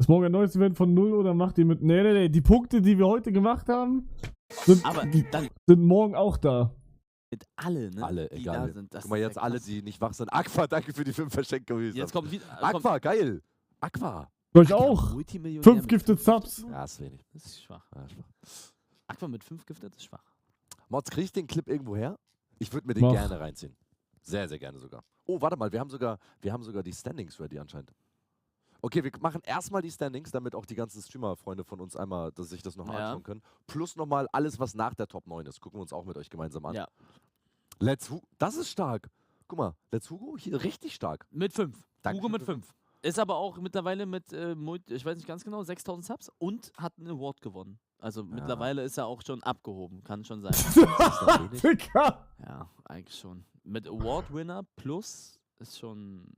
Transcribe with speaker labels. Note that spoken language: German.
Speaker 1: Ist morgen ein neues Event von 0 oder macht ihr mit. Nee. Die Punkte, die wir heute gemacht haben,
Speaker 2: Aber dann
Speaker 1: sind morgen auch da.
Speaker 2: mit alle, ne?
Speaker 3: Alle,
Speaker 2: die
Speaker 3: egal.
Speaker 2: da sind. Das
Speaker 3: Guck mal,
Speaker 2: ist
Speaker 3: jetzt
Speaker 2: ja
Speaker 3: alle,
Speaker 2: krass.
Speaker 3: die nicht wach sind. Aqua, danke für die 5 Verschenkungen.
Speaker 2: Jetzt kommt wieder.
Speaker 3: Aqua, geil. Aqua.
Speaker 1: Euch auch. 5 Gifted Subs.
Speaker 3: Ja, ist wenig.
Speaker 2: Das ist schwach.
Speaker 3: Ja, schwach.
Speaker 2: Aqua mit 5 Gifted ist schwach.
Speaker 3: Mods, krieg ich den Clip irgendwo her? Ich würde mir den
Speaker 1: Mach.
Speaker 3: gerne reinziehen. Sehr, sehr gerne sogar. Oh, warte mal, wir haben sogar die Standings ready anscheinend. Okay, wir machen erstmal die Standings, damit auch die ganzen Streamer-Freunde von uns einmal, dass sich das nochmal
Speaker 2: Ja.
Speaker 3: anschauen können. Plus nochmal alles, was nach der Top 9 ist. Gucken wir uns auch mit euch gemeinsam an.
Speaker 2: Ja.
Speaker 3: Let's Hugo, das ist stark. Guck mal, Let's Hugo hier richtig stark.
Speaker 2: Mit 5.
Speaker 3: Danke
Speaker 2: Hugo
Speaker 3: für
Speaker 2: mit
Speaker 3: die
Speaker 2: 5. Ist aber auch mittlerweile mit, ich weiß nicht ganz genau, 6000 Subs und hat einen Award gewonnen. Also mittlerweile ist er auch schon abgehoben, kann schon sein.
Speaker 1: Digga.
Speaker 2: Ja, eigentlich schon. Mit Award-Winner plus ist schon